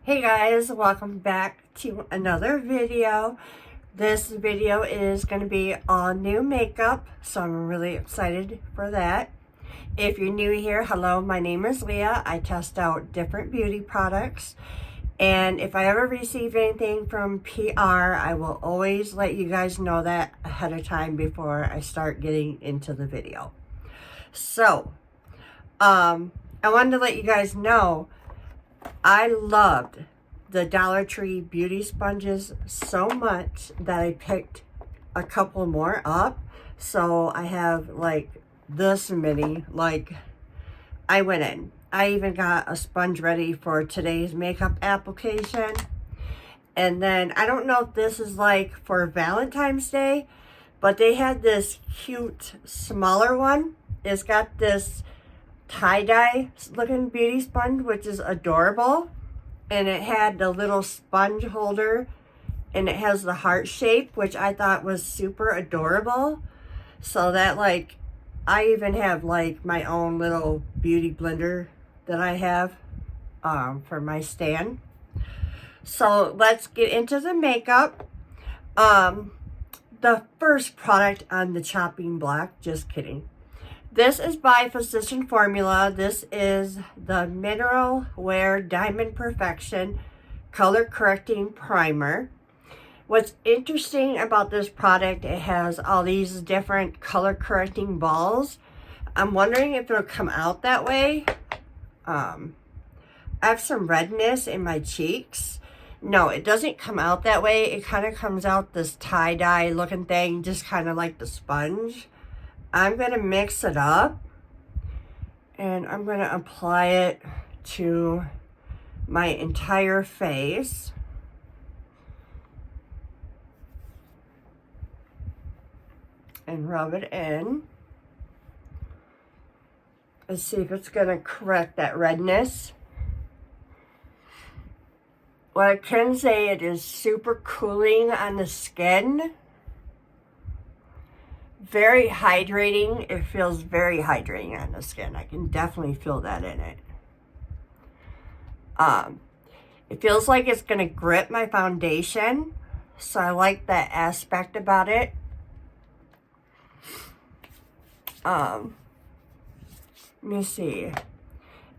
Hey guys, welcome back to another video. This video is going to be all new makeup, so I'm really excited for that. If you're new here, hello, my name is Leah. I test out different beauty products, and if I ever receive anything from PR, I will always let you guys know that ahead of time before I start getting into the video. So, I wanted to let you guys know I loved the Dollar Tree beauty sponges so much that I picked a couple more up. So I have like this many. Like, I went in. I even got a sponge ready for today's makeup application. And then I don't know if this is like for Valentine's Day, but they had this cute smaller one. It's got this tie-dye looking beauty sponge, which is adorable, and it had the little sponge holder, and it has the heart shape, which I thought was super adorable. So that, like, I even have like my own little beauty blender that I have for my stand. So let's get into the makeup. The first product on the chopping block, just kidding. This is by Physician Formula. This is the Mineral Wear Diamond Perfection Color Correcting Primer. What's interesting about this product, it has all these different color correcting balls. I'm wondering if it'll come out that way. I have some redness in my cheeks. No, it doesn't come out that way. It kind of comes out this tie-dye looking thing, just kind of like the sponge. I'm going to mix it up, and I'm going to apply it to my entire face. And rub it in. Let's see if it's going to correct that redness. What I can say, it is super cooling on the skin. Very hydrating. It feels very hydrating on the skin. I can definitely feel that in it. It feels like it's going to grip my foundation, so I like that aspect about it. Let me see.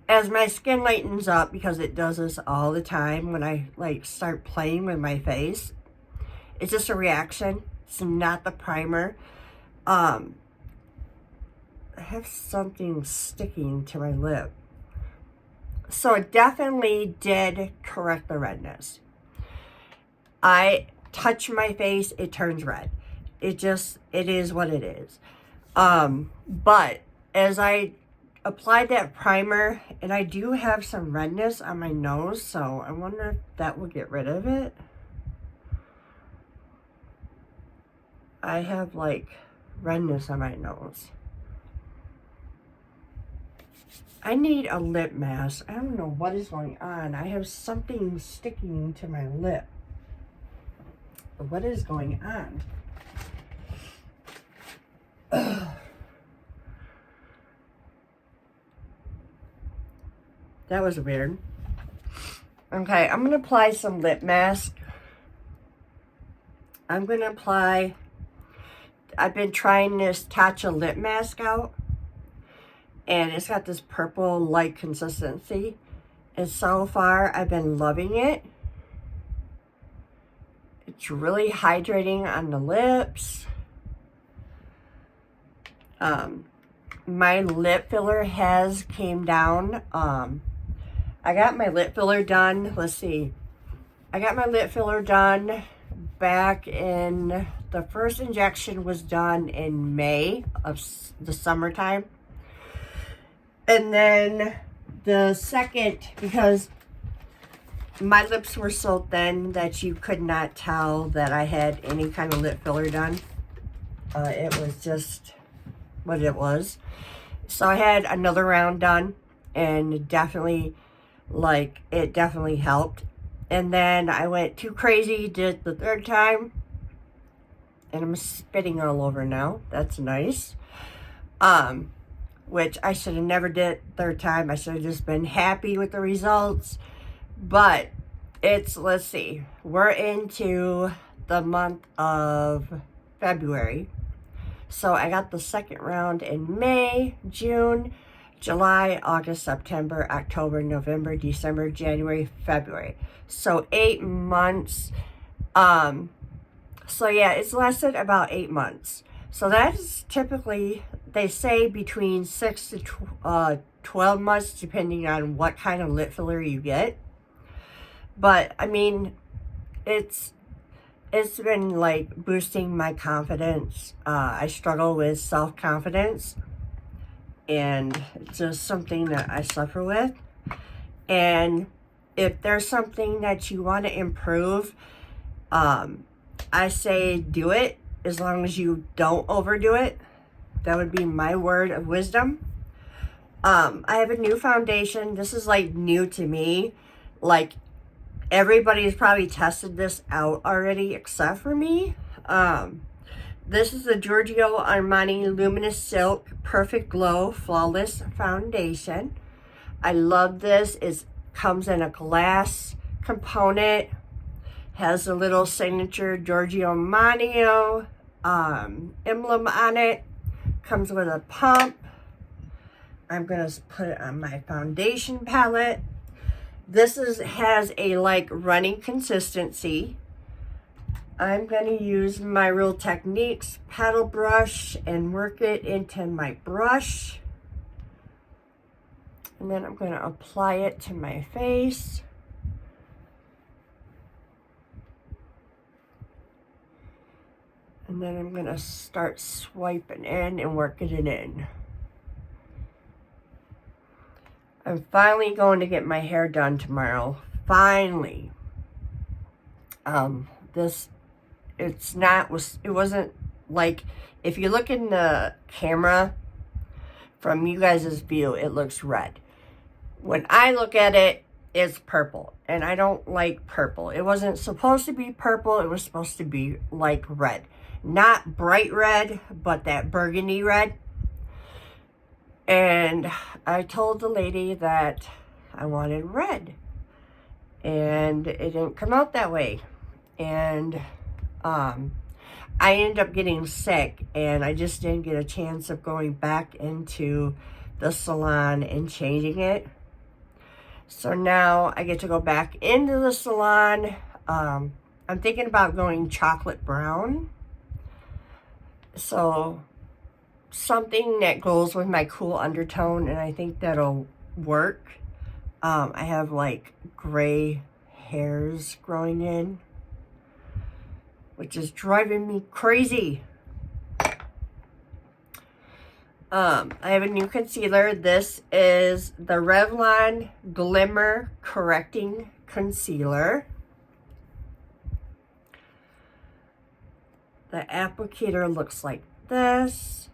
As my skin lightens up, because it does this all the time when I like start playing with my face, it's just a reaction. It's not the primer. I have something sticking to my lip. So it definitely did correct the redness. I touch my face, it turns red. It is what it is. But as I applied that primer, and I do have some redness on my nose, so I wonder if that will get rid of it. I have like redness on my nose. I need a lip mask. I don't know what is going on. I have something sticking to my lip. What is going on? Ugh. That was weird. Okay, I'm going to apply some lip mask. I'm going to apply... I've been trying this Tatcha lip mask out, and it's got this purple light consistency, and so far I've been loving it. It's really hydrating on the lips. My lip filler has came down. I got my lip filler done. Let's see. I got my lip filler done back in... The first injection was done in May of the summertime. And then the second, because my lips were so thin that you could not tell that I had any kind of lip filler done. It was just what it was. So I had another round done, and it definitely helped. And then I went too crazy, did the third time. And I'm spitting all over now. That's nice. Which I should have never did third time. I should have just been happy with the results. But let's see, we're into the month of February. So I got the second round in May, June, July, August, September, October, November, December, January, February. So 8 months. So yeah, it's lasted about 8 months. So that is typically, they say, between 6 to 12 months, depending on what kind of lip filler you get. But I mean, it's been like boosting my confidence. I struggle with self-confidence, and it's just something that I suffer with. And if there's something that you want to improve, I say do it, as long as you don't overdo it. That would be my word of wisdom. I have a new foundation. This is like new to me. Like, everybody's probably tested this out already except for me. This is the Giorgio Armani Luminous Silk Perfect Glow Flawless Foundation. I love this. It comes in a glass component. Has a little signature Giorgio Armani emblem on it. Comes with a pump. I'm going to put it on my foundation palette. This has a like runny consistency. I'm going to use my Real Techniques paddle brush and work it into my brush. And then I'm going to apply it to my face. And then I'm going to start swiping in and working it in. I'm finally going to get my hair done tomorrow. Finally. It wasn't like, if you look in the camera from you guys' view, it looks red. When I look at it, it's purple, and I don't like purple. It wasn't supposed to be purple. It was supposed to be like red. Not bright red, but that burgundy red. And I told the lady that I wanted red, and it didn't come out that way. And I ended up getting sick, and I just didn't get a chance of going back into the salon and changing it. So now I get to go back into the salon. I'm thinking about going chocolate brown. So something that goes with my cool undertone, and I think that'll work. I have like gray hairs growing in, which is driving me crazy. I have a new concealer. This is the Revlon Glimmer Correcting Concealer. The applicator looks like this.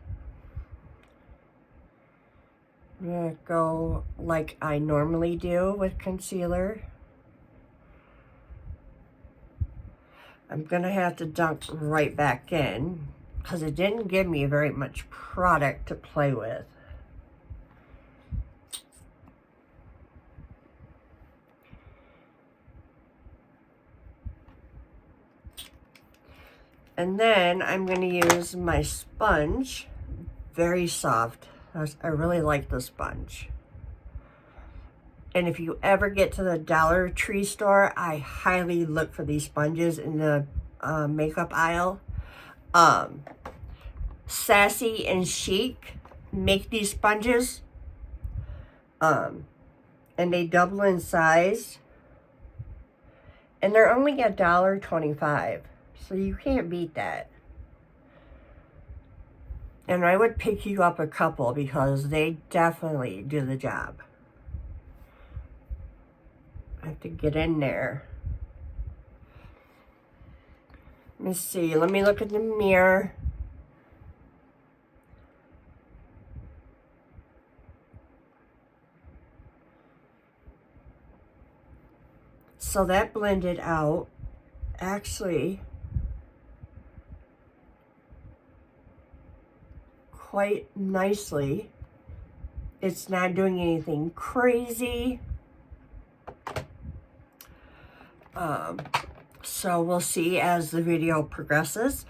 I'm going to go like I normally do with concealer. I'm going to have to dunk right back in because it didn't give me very much product to play with. And then I'm going to use my sponge. Very soft. I really like the sponge. And if you ever get to the Dollar Tree store, I highly look for these sponges in the makeup aisle. Sassy and Chic make these sponges. And they double in size. And they're only $1.25. So you can't beat that. And I would pick you up a couple because they definitely do the job. I have to get in there. Let me see. Let me look at the mirror. So that blended out. Actually, quite nicely. It's not doing anything crazy. So we'll see as the video progresses.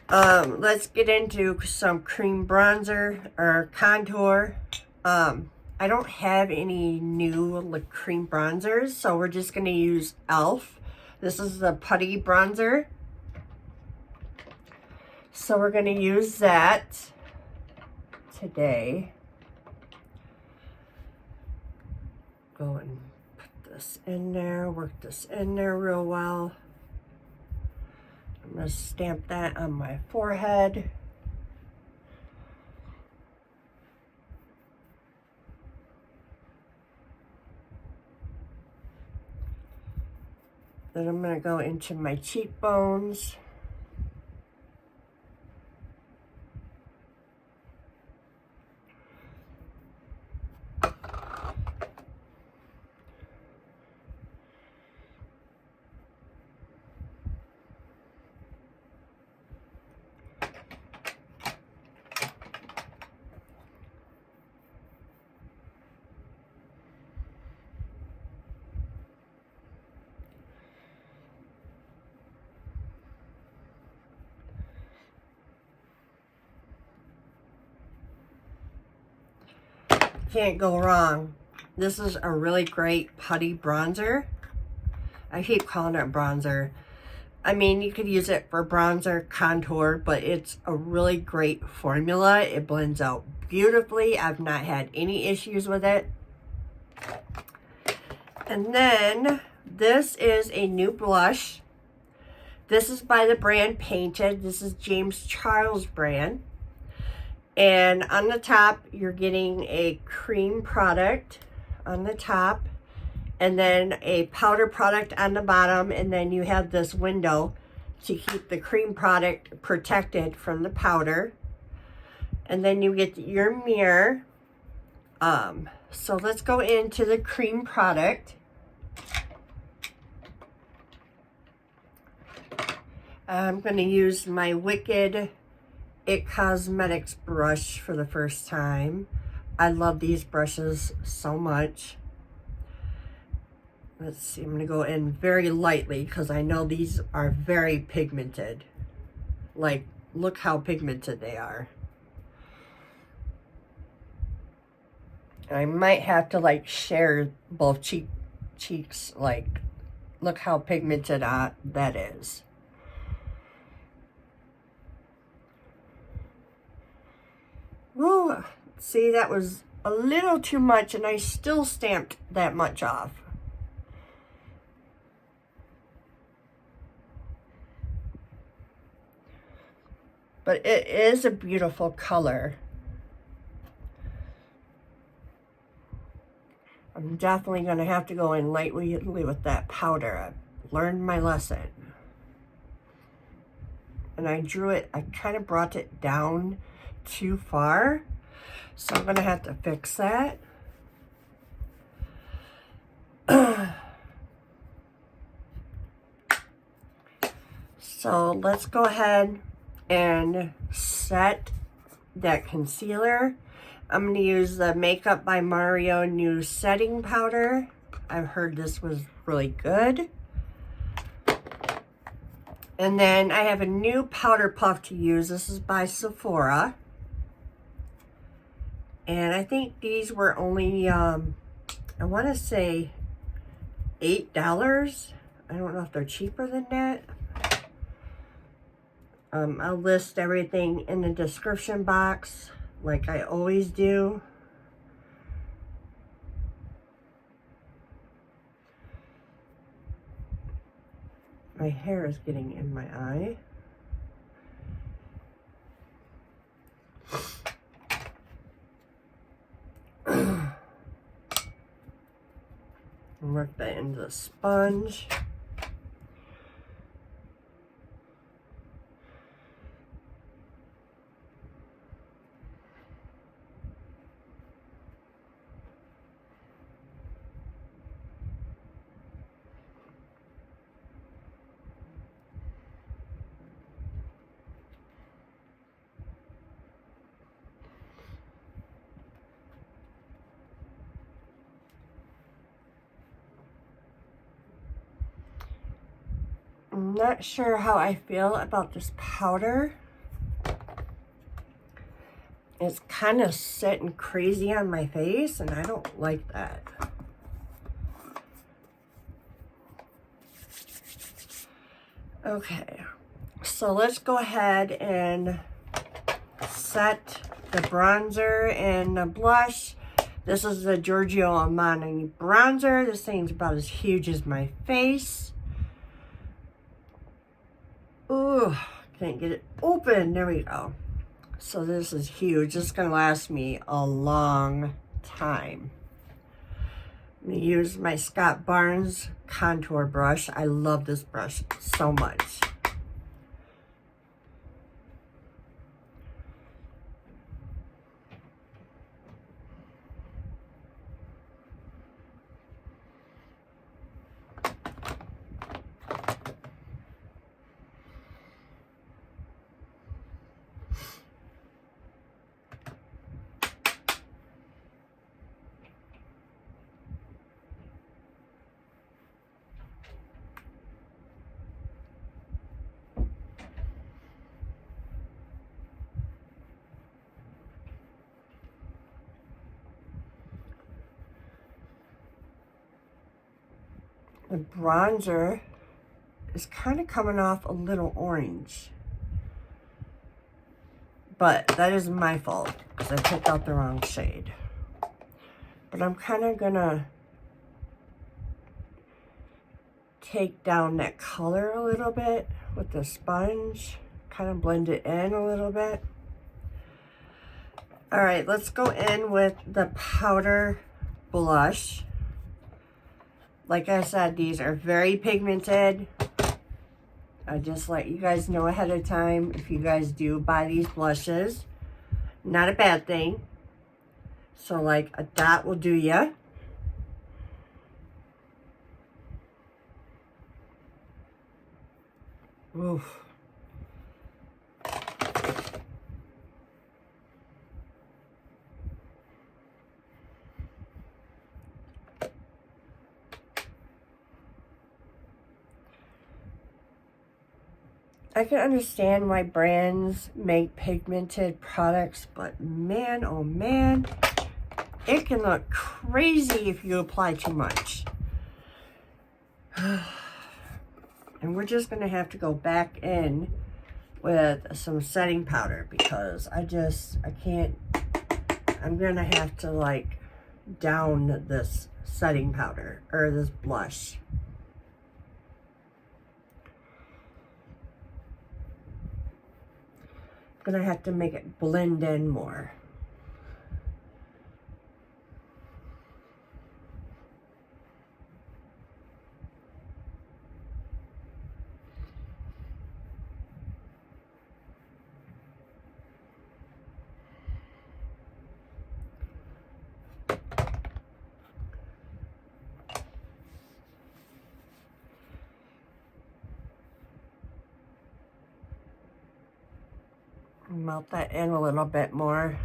Let's get into some cream bronzer or contour. I don't have any new cream bronzers, so we're just going to use e.l.f. This is the putty bronzer. So we're going to use that today. Go and put this in there, work this in there real well. I'm going to stamp that on my forehead. Then I'm going to go into my cheekbones. Can't go wrong. This is a really great putty bronzer. I keep calling it bronzer. I mean, you could use it for bronzer, contour, but it's a really great formula. It blends out beautifully. I've not had any issues with it. And then this is a new blush. This is by the brand Painted. This is James Charles brand. And on the top, you're getting a cream product on the top, and then a powder product on the bottom, and then you have this window to keep the cream product protected from the powder. And then you get your mirror. So let's go into the cream product. I'm going to use my Wicked It Cosmetics brush for the first time. I love these brushes so much. Let's see, I'm going to go in very lightly because I know these are very pigmented. Like, look how pigmented they are. I might have to like share both cheeks. Like, look how pigmented that is. Woo! See, that was a little too much, and I still stamped that much off. But it is a beautiful color. I'm definitely going to have to go in lightly with that powder. I've learned my lesson. And I drew it, I kind of brought it down too far. So I'm going to have to fix that. So let's go ahead and set that concealer. I'm going to use the Makeup by Mario new setting powder. I've heard this was really good. And then I have a new powder puff to use. This is by Sephora. And I think these were only, I want to say $8. I don't know if they're cheaper than that. I'll list everything in the description box, like I always do. My hair is getting in my eye. Work that into the sponge. I'm not sure how I feel about this powder. It's kind of sitting crazy on my face, and I don't like that. Okay, so let's go ahead and set the bronzer and the blush. This is the Giorgio Armani bronzer. This thing's about as huge as my face. Ooh, can't get it open. There we go. So this is huge. This is going to last me a long time. I'm going to use my Scott Barnes contour brush. I love this brush so much. The bronzer is kind of coming off a little orange. But that is my fault because I picked out the wrong shade. But I'm kind of going to take down that color a little bit with the sponge. Kind of blend it in a little bit. All right, let's go in with the powder blush. Like I said, these are very pigmented. I just let you guys know ahead of time if you guys do buy these blushes. Not a bad thing. So like a dot will do ya. Oof. I can understand why brands make pigmented products, but man, oh man, it can look crazy if you apply too much. And we're just going to have to go back in with some setting powder because I can't, I'm going to have to like down this setting powder or this blush. Gonna have to make it blend in more. Melt that in a little bit more.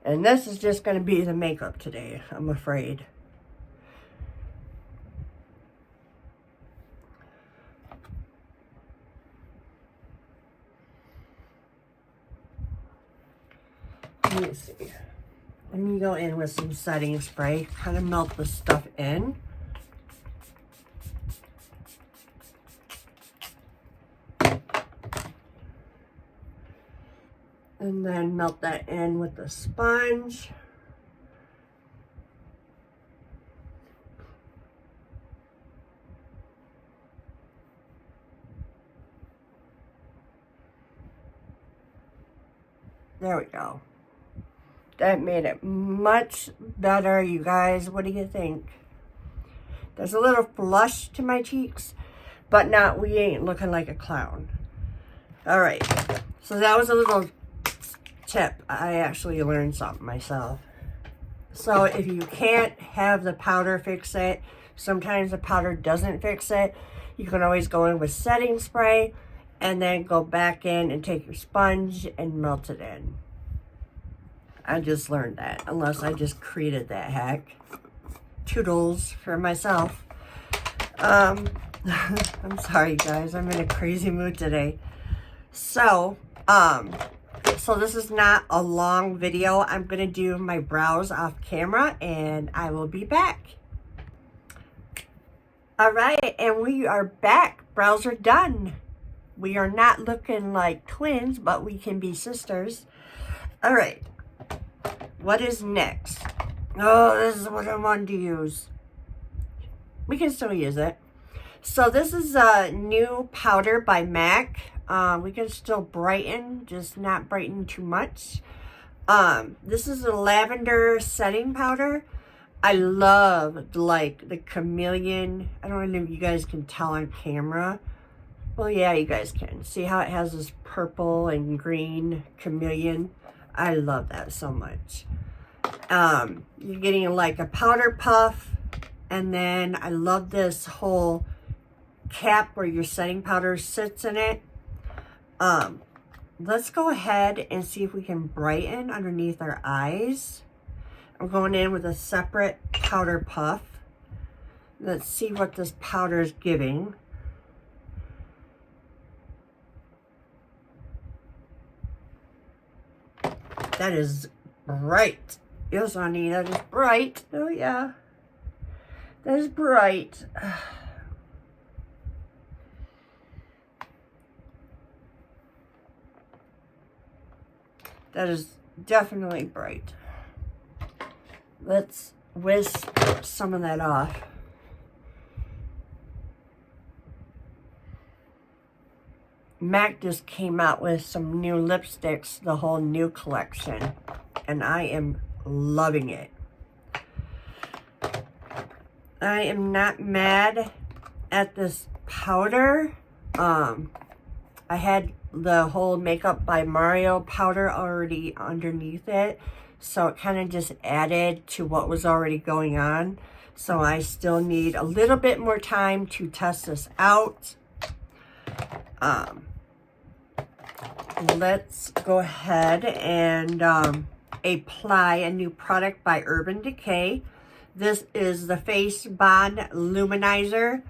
And this is just going to be the makeup today, I'm afraid. Let me see. Let me go in with some setting spray, kind of melt the stuff in. And then melt that in with the sponge. There we go. That made it much better, you guys. What do you think? There's a little flush to my cheeks, but we ain't looking like a clown. All right, so that was a little tip. I actually learned something myself. So if you can't have the powder fix it, sometimes the powder doesn't fix it, you can always go in with setting spray and then go back in and take your sponge and melt it in. I just learned that, unless I just created that hack. Toodles for myself. I'm sorry guys, I'm in a crazy mood today. So this is not a long video. I'm gonna do my brows off camera and I will be back. All right, and we are back. Brows are done. We are not looking like twins, but we can be sisters. All right, what is next? Oh, this is what I wanted to use. We can still use it. So this is a new powder by MAC. We can still brighten, just not brighten too much. This is a lavender setting powder. I love like the chameleon. I don't know if you guys can tell on camera. Well, yeah, you guys can. See how it has this purple and green chameleon? I love that so much. You're getting like a powder puff. And then I love this whole cap where your setting powder sits in it. Let's go ahead and see if we can brighten underneath our eyes. I'm going in with a separate powder puff. Let's see what this powder is giving. That is bright. Yes, honey, that is bright. Oh, yeah. That is bright. That is definitely bright. Let's whisk some of that off. MAC just came out with some new lipsticks, the whole new collection, and I am loving it. I am not mad at this powder. I had the whole Makeup by Mario powder already underneath it, so it kind of just added to what was already going on. So I still need a little bit more time to test this out. Let's go ahead and apply a new product by Urban Decay. This is the Face Bond Luminizer.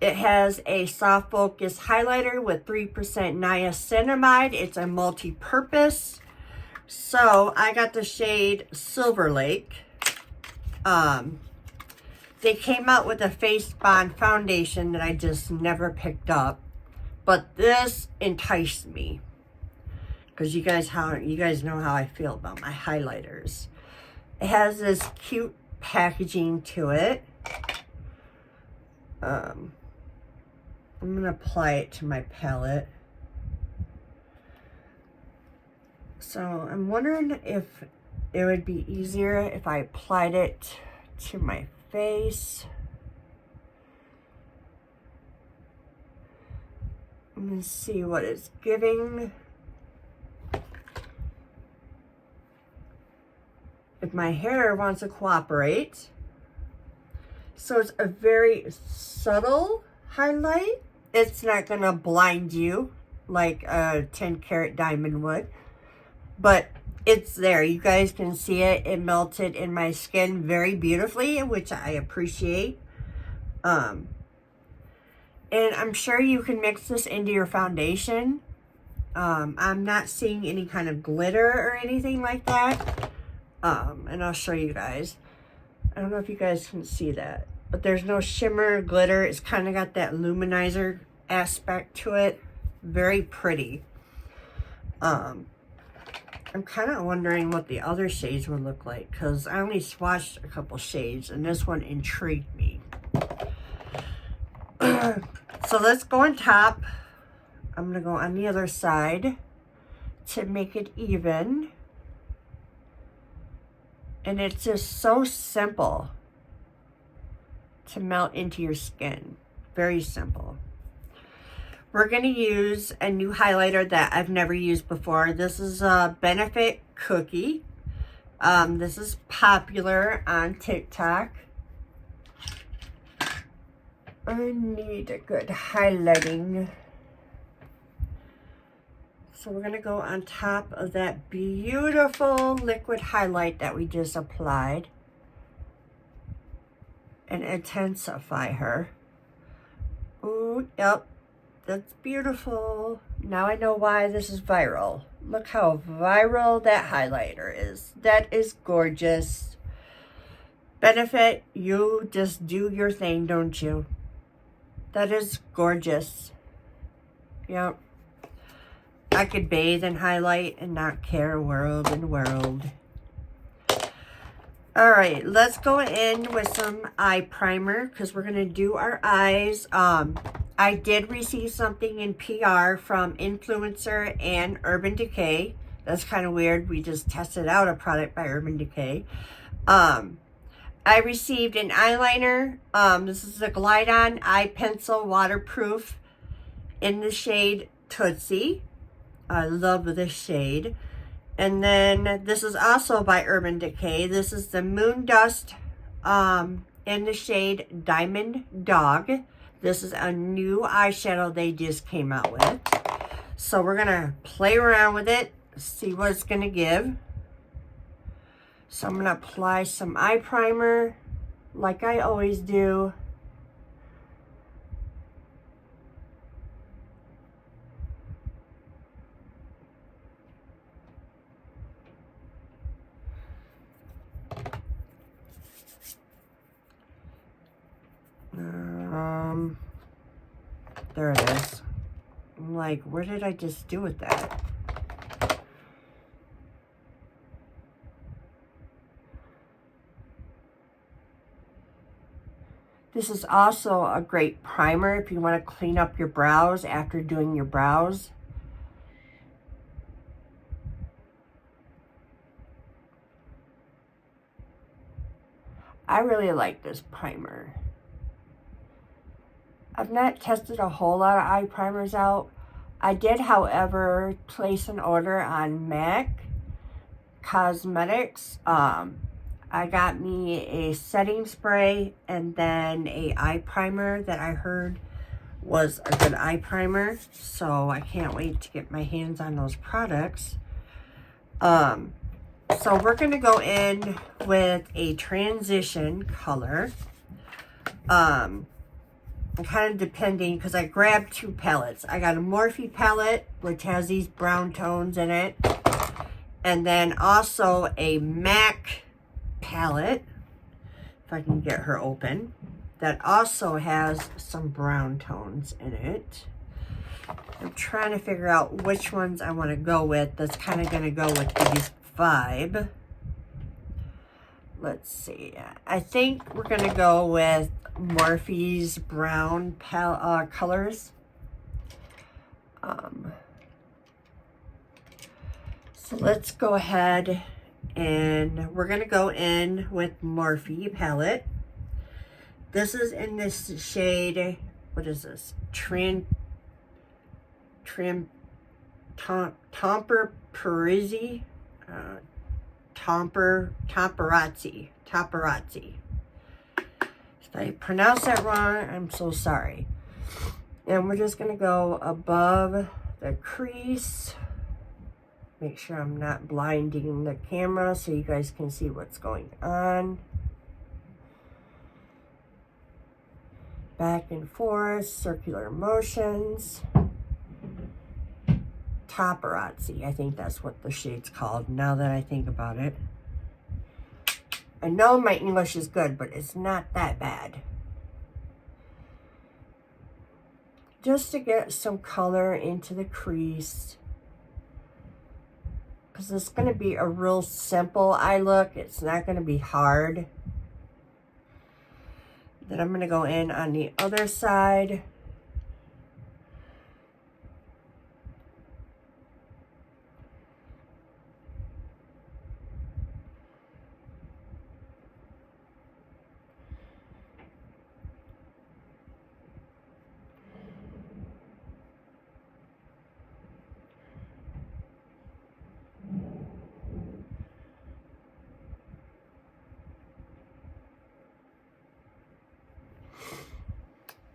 It has a soft focus highlighter with 3% niacinamide. It's a multi-purpose. So I got the shade Silver Lake. They came out with a Face Bond foundation that I just never picked up. But this enticed me. Because you guys know how I feel about my highlighters. It has this cute packaging to it. I'm going to apply it to my palette. So I'm wondering if it would be easier if I applied it to my face. I'm going to see what it's giving. If my hair wants to cooperate. So it's a very subtle highlight. It's not going to blind you like a 10 karat diamond would. But it's there. You guys can see it. It melted in my skin very beautifully, which I appreciate. And I'm sure you can mix this into your foundation. I'm not seeing any kind of glitter or anything like that. And I'll show you guys. I don't know if you guys can see that. But there's no shimmer, glitter. It's kind of got that luminizer aspect to it. Very pretty. I'm kind of wondering what the other shades would look like. Because I only swatched a couple shades. And this one intrigued me. So let's go on top. I'm going to go on the other side to make it even. And it's just so simple to melt into your skin. Very simple. We're going to use a new highlighter that I've never used before. This is a Benefit Cookie. This is popular on TikTok. I need a good highlighting. So we're going to go on top of that beautiful liquid highlight that we just applied and intensify her. Oh, yep. That's beautiful. Now I know why this is viral. Look how viral that highlighter is. That is gorgeous. Benefit, you just do your thing, don't you? That is gorgeous. Yep. I could bathe in highlight and not care a world in the world. Alright, let's go in with some eye primer because we're going to do our eyes. I did receive something in PR from Influencer and Urban Decay. That's kind of weird. We just tested out a product by Urban Decay. I received an eyeliner. This is a Glide On Eye Pencil Waterproof in the shade Tootsie. I love this shade. And then this is also by Urban Decay. This is the Moon Dust in the shade Diamond Dog. This is a new eyeshadow they just came out with. So we're going to play around with it, see what it's going to give. So I'm going to apply some eye primer like I always do. There it is. I'm like, where did I just do with that? This is also a great primer if you want to clean up your brows after doing your brows. I really like this primer. I've not tested a whole lot of eye primers out. I did, however, place an order on MAC Cosmetics. I got me a setting spray and then a eye primer that I heard was a good eye primer. So I can't wait to get my hands on those products. So we're going to go in with a transition color. Kind of depending, because I grabbed two palettes. I got a Morphe palette, which has these brown tones in it. And then also a MAC palette, if I can get her open, that also has some brown tones in it. I'm trying to figure out which ones I want to go with. That's kind of going to go with this vibe. Let's see. I think we're going to go with Morphe's brown colors. So let's go ahead and we're going to go in with Morphe palette. This is in this shade, what is this? Tomper Parisi. Tomperazzi. If I pronounce that wrong, I'm so sorry. And we're just going to go above the crease. Make sure I'm not blinding the camera so you guys can see what's going on. Back and forth, circular motions. Paparazzi, I think that's what the shade's called, now that I think about it. I know my English is good, but it's not that bad. Just to get some color into the crease. Because it's going to be a real simple eye look. It's not going to be hard. Then I'm going to go in on the other side.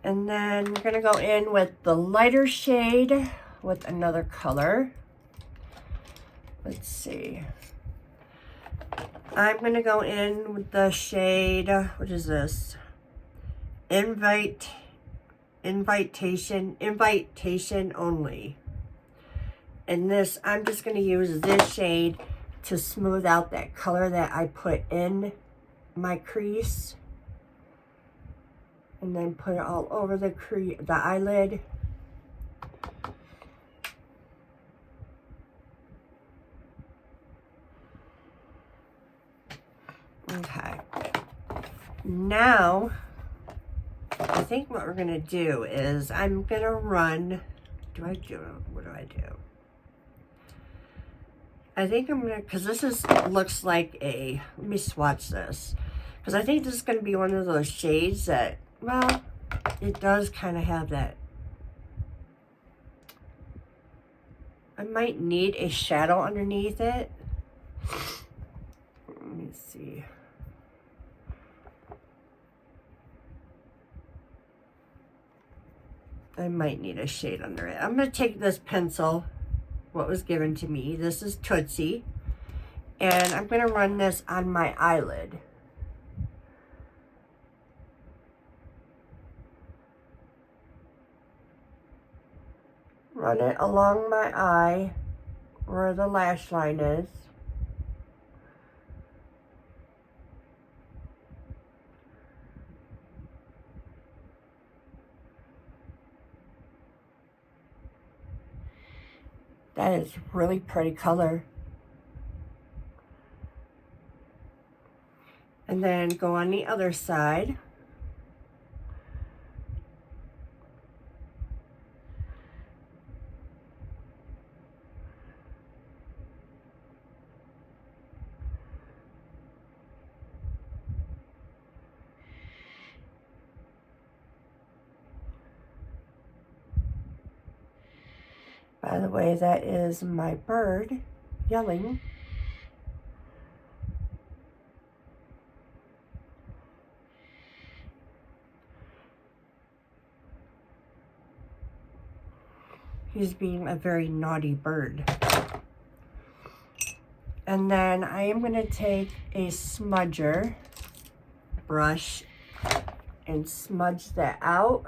And then we're going to go in with the lighter shade with another color. Let's see. I'm going to go in with the shade, what is this? Invite invitation only. And this, I'm just going to use this shade to smooth out that color that I put in my crease. And then put it all over the eyelid. Okay. Now, I think what we're going to do is I'm going to run, what do I do? I think I'm going to, because this looks like a, let me swatch this. Because I think this is going to be one of those shades that, well, it does kind of have that. I might need a shadow underneath it. Let me see. I might need a shade under it. I'm going to take this pencil, what was given to me. This is Tootsie. And I'm going to run this on my eyelid. Run it along my eye where the lash line is. That is really pretty color. And then go on the other side. By the way, that is my bird yelling. He's being a very naughty bird. And then I am going to take a smudger brush and smudge that out.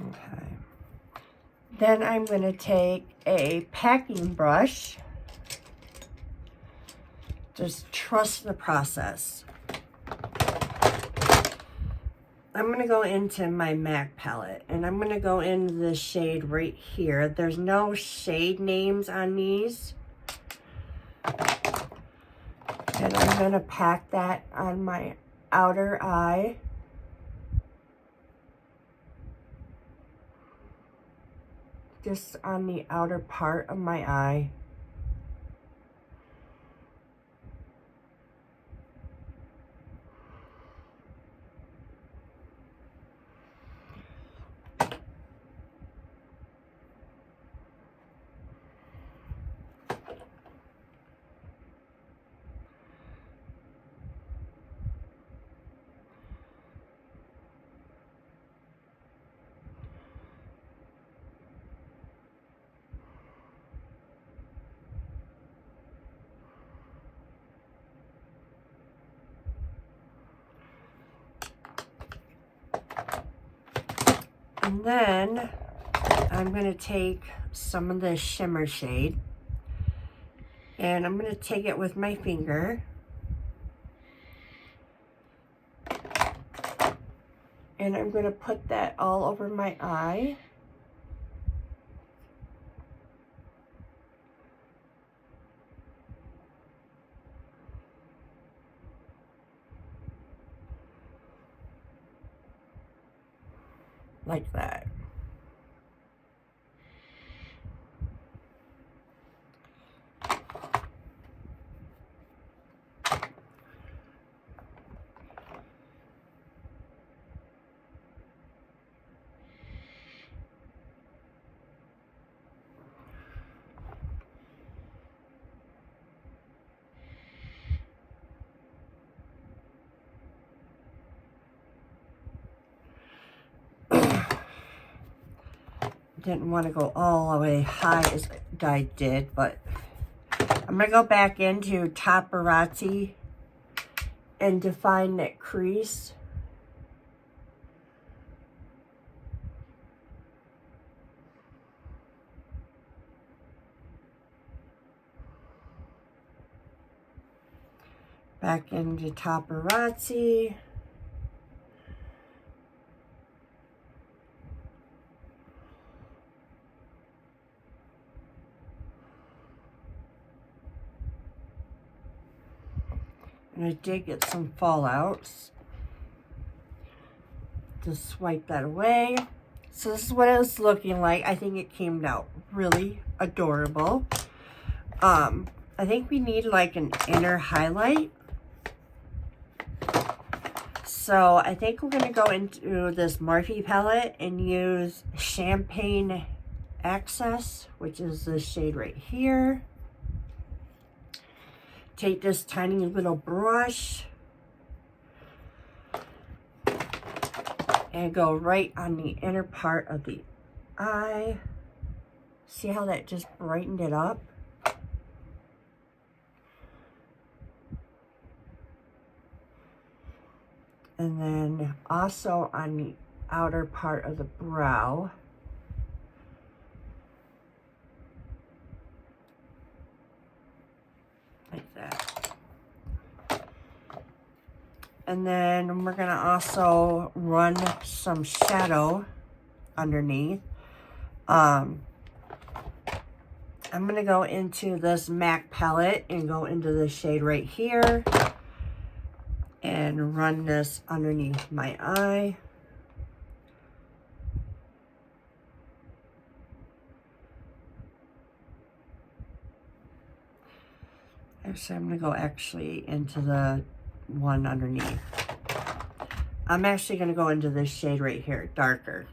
Okay. Then I'm going to take a packing brush. Just trust the process. I'm going to go into my MAC palette and I'm going to go into the shade right here. There's no shade names on these. And I'm going to pack that on my outer eye. Just on the outer part of my eye. And then I'm going to take some of this shimmer shade and I'm going to take it with my finger and I'm going to put that all over my eye. Like that. didn't want to go all the way high as I did, but I'm going to go back into Paparazzi and define that crease. Back into Paparazzi. And I did get some fallouts. Just swipe that away. So this is what it was looking like. I think it came out really adorable. I think we need like an inner highlight. So I think we're going to go into this Morphe palette and use Champagne Access, which is the shade right here. Take this tiny little brush and go right on the inner part of the eye. See how that just brightened it up? And then also on the outer part of the brow. Like that. And then we're gonna also run some shadow underneath. I'm gonna go into this MAC palette and go into the shade right here and run this underneath my eye. Actually, I'm going to go actually into the one underneath. I'm actually going to go into this shade right here, darker.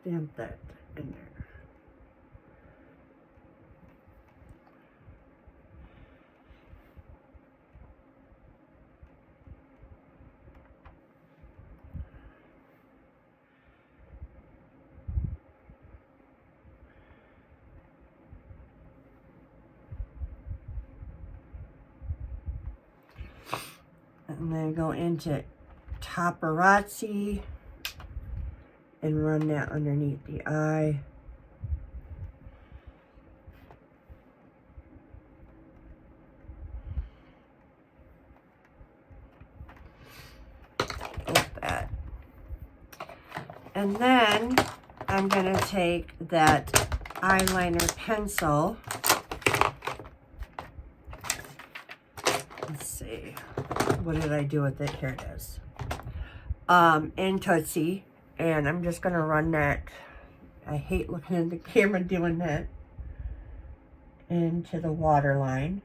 Stamp that in there. And then go into Paparazzi and run that underneath the eye. Like that. And then I'm going to take that eyeliner pencil. Let's see. What did I do with it? Here it is. In Tootsie. And I'm just going to run that. I hate looking at the camera doing that. Into the waterline.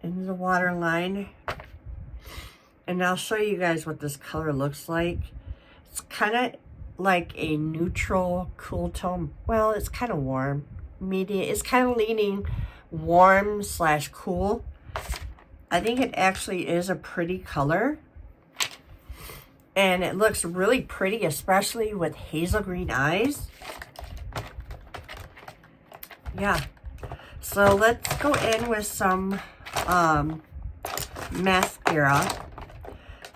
Into the waterline. And I'll show you guys what this color looks like. It's kind of like a neutral cool tone. Well, it's kind of warm. Medium. It's kind of leaning warm / cool. I think it actually is a pretty color. And it looks really pretty, especially with hazel green eyes. Yeah. So let's go in with some mascara.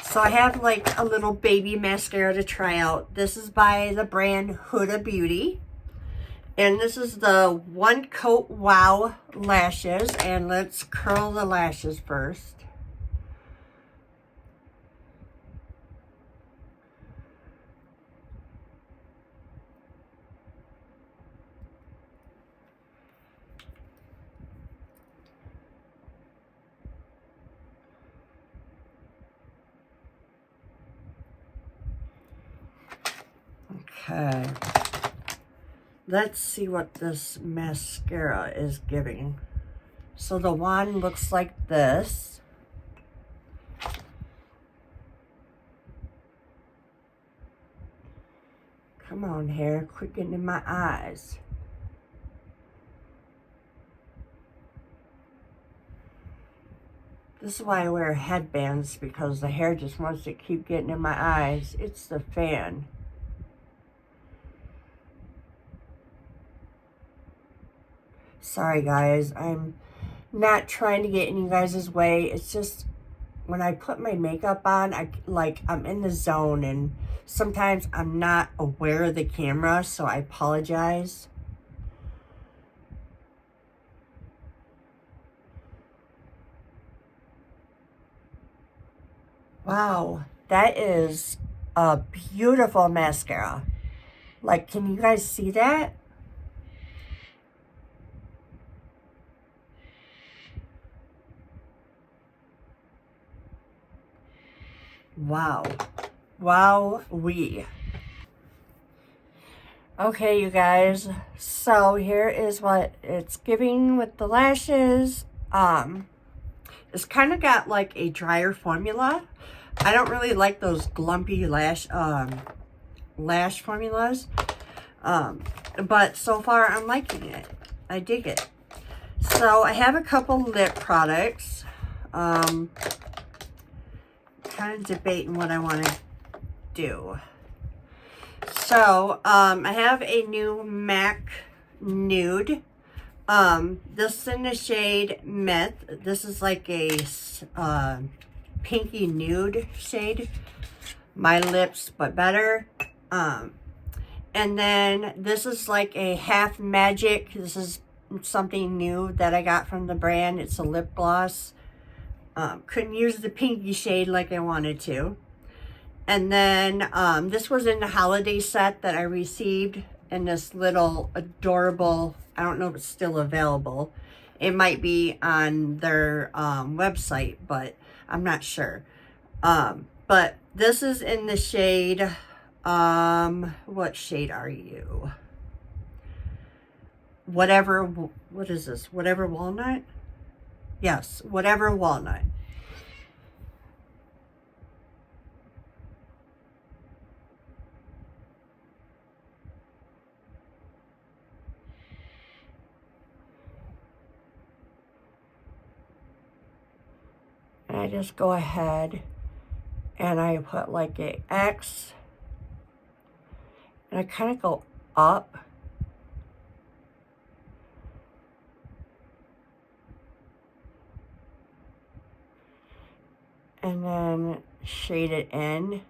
So I have like a little baby mascara to try out. This is by the brand Huda Beauty. And this is the One Coat Wow lashes. And let's curl the lashes first. Okay. Let's see what this mascara is giving. So the wand looks like this. Come on, hair. Quit getting in my eyes. This is why I wear headbands, because the hair just wants to keep getting in my eyes. It's the fan. Sorry, guys. I'm not trying to get in you guys' way. It's just when I put my makeup on, I'm in the zone, and sometimes I'm not aware of the camera, so I apologize. Wow, that is a beautiful mascara. Like, can you guys see that? Wow. Wow-wee. Okay, you guys. So here is what it's giving with the lashes. It's kind of got like a drier formula. I don't really like those glumpy lash formulas. But so far I'm liking it. I dig it. So I have a couple lip products. Kind of debating what I want to do. So I have a new MAC nude. This is in the shade Myth. This is like a pinky nude shade. My lips, but better. And then this is like a half magic. This is something new that I got from the brand. It's a lip gloss. Couldn't use the pinky shade like I wanted to. And then this was in the holiday set that I received in this little adorable, I don't know if it's still available. It might be on their website, but I'm not sure. But this is in the shade, what shade are you? Whatever, what is this? Whatever Walnut? Yes, Whatever Walnut. And I just go ahead and I put like a X, and I kind of go up. And then shade it in.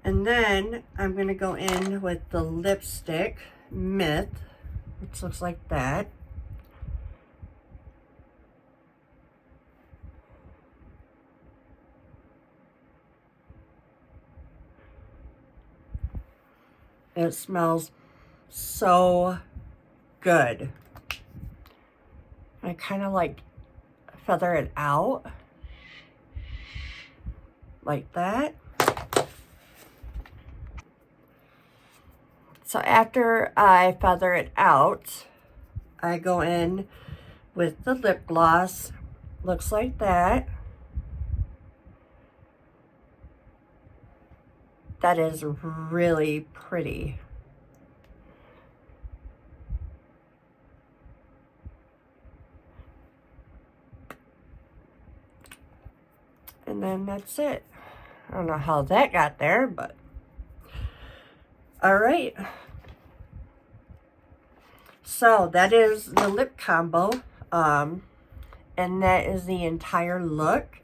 And then I'm going to go in with the lipstick, Myth, which looks like that. It smells so good. I kind of like feather it out like that. So after I feather it out, I go in with the lip gloss. Looks like that. That is really pretty. And then that's it. I don't know how that got there, but all right. So that is the lip combo. And that is the entire look.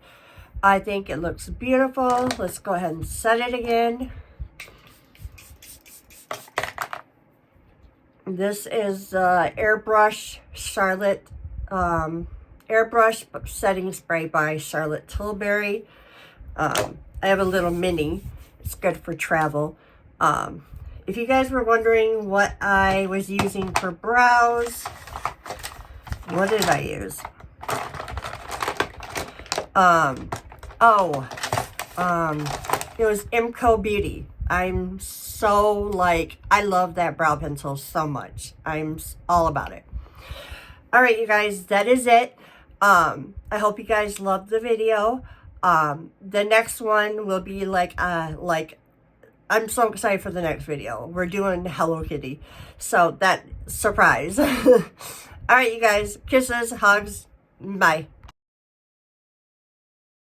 I think it looks beautiful. Let's go ahead and set it again. This is Airbrush Charlotte Airbrush Setting Spray by Charlotte Tilbury. I have a little mini. It's good for travel. If you guys were wondering what I was using for brows, what did I use? It was Imco Beauty. I'm so like, I love that brow pencil so much. I'm all about it. All right, you guys, that is it. I hope you guys loved the video. The next one will be like I'm so excited for the next video. We're doing Hello Kitty. So that surprise. All right, you guys. Kisses, hugs. Bye.